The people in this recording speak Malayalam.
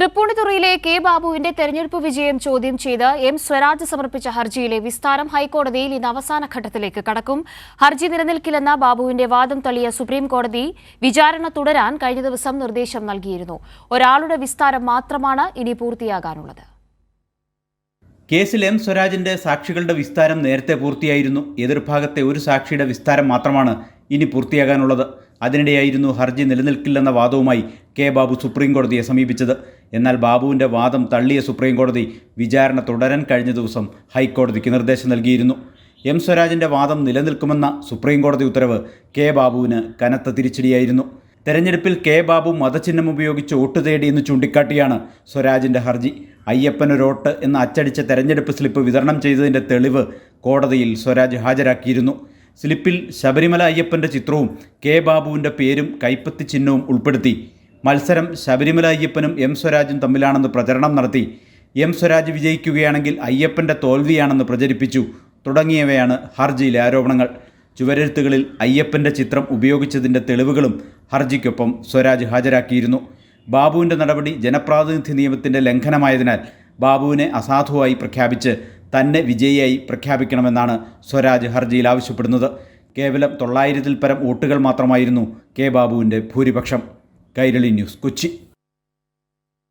തൃപ്പൂണിത്തുറയിലെ കെ ബാബുവിന്റെ തെരഞ്ഞെടുപ്പ് വിജയം ചോദ്യം ചെയ്ത് എം സ്വരാജ് സമർപ്പിച്ച ഹർജിയിലെ വിസ്താരം ഹൈക്കോടതിയിൽ ഇന്ന് അവസാന ഘട്ടത്തിലേക്ക് കടക്കും. ഹർജി നിലനിൽക്കില്ലെന്ന ബാബുവിന്റെ വാദം തള്ളിയ സുപ്രീം കോടതി വിചാരണ തുടരാൻ കഴിഞ്ഞ ദിവസം നിർദ്ദേശം നൽകിയിരുന്നു. ഒരാളുടെ വിസ്താരം മാത്രമാണ് ഇനി പൂർത്തിയാകാനുള്ളത്. കേസിൽ എം സ്വരാജിന്റെ സാക്ഷികളുടെ വിസ്താരം നേരത്തെ പൂർത്തിയായിരുന്നു. എതിർഭാഗത്തെ ഒരു സാക്ഷിയുടെ വിസ്താരം മാത്രമാണ് ഇനി പൂർത്തിയാകാനുള്ളത്. അതിനിടെയായിരുന്നു ഹർജി നിലനിൽക്കില്ലെന്ന വാദവുമായി കെ ബാബു സുപ്രീം കോടതിയെ സമീപിച്ചത്. എന്നാൽ ബാബുവിൻ്റെ വാദം തള്ളിയ സുപ്രീം കോടതി വിചാരണ തുടരാൻ കഴിഞ്ഞ ദിവസം ഹൈക്കോടതിക്ക് നിർദ്ദേശം നൽകിയിരുന്നു. എം സ്വരാജിൻ്റെ വാദം നിലനിൽക്കുമെന്ന സുപ്രീം കോടതി ഉത്തരവ് കെ ബാബുവിന് കനത്ത തിരിച്ചടിയായിരുന്നു. തെരഞ്ഞെടുപ്പിൽ കെ ബാബു മതചിഹ്നം ഉപയോഗിച്ച് വോട്ട് തേടിയെന്ന് ചൂണ്ടിക്കാട്ടിയാണ് സ്വരാജിൻ്റെ ഹർജി. അയ്യപ്പനൊരോട്ട് എന്ന അച്ചടിച്ച തെരഞ്ഞെടുപ്പ് സ്ലിപ്പ് വിതരണം ചെയ്തതിൻ്റെ തെളിവ് കോടതിയിൽ സ്വരാജ് ഹാജരാക്കിയിരുന്നു. സ്ലിപ്പിൽ ശബരിമല അയ്യപ്പൻ്റെ ചിത്രവും കെ ബാബുവിൻ്റെ പേരും കൈപ്പത്തി ചിഹ്നവും ഉൾപ്പെടുത്തി മത്സരം ശബരിമല അയ്യപ്പനും എം സ്വരാജും തമ്മിലാണെന്ന് പ്രചരണം നടത്തി. എം സ്വരാജ് വിജയിക്കുകയാണെങ്കിൽ അയ്യപ്പൻ്റെ തോൽവിയാണെന്ന് പ്രചരിപ്പിച്ചു തുടങ്ങിയവയാണ് ഹർജിയിലെ ആരോപണങ്ങൾ. ചുവരെഴുത്തുകളിൽ അയ്യപ്പൻ്റെ ചിത്രം ഉപയോഗിച്ചതിൻ്റെ തെളിവുകളും ഹർജിക്കൊപ്പം സ്വരാജ് ഹാജരാക്കിയിരുന്നു. ബാബുവിൻ്റെ നടപടി ജനപ്രാതിനിധ്യ നിയമത്തിൻ്റെ ലംഘനമായതിനാൽ ബാബുവിനെ അസാധുവായി പ്രഖ്യാപിച്ച് തന്നെ വിജയിയായി പ്രഖ്യാപിക്കണമെന്നാണ് സ്വരാജ് ഹർജിയിൽ ആവശ്യപ്പെടുന്നത്. കേവലം 900-ൽ പരം വോട്ടുകൾ മാത്രമായിരുന്നു കെ ബാബുവിൻ്റെ ഭൂരിപക്ഷം. കൈരളി ന്യൂസ്, കൊച്ചി.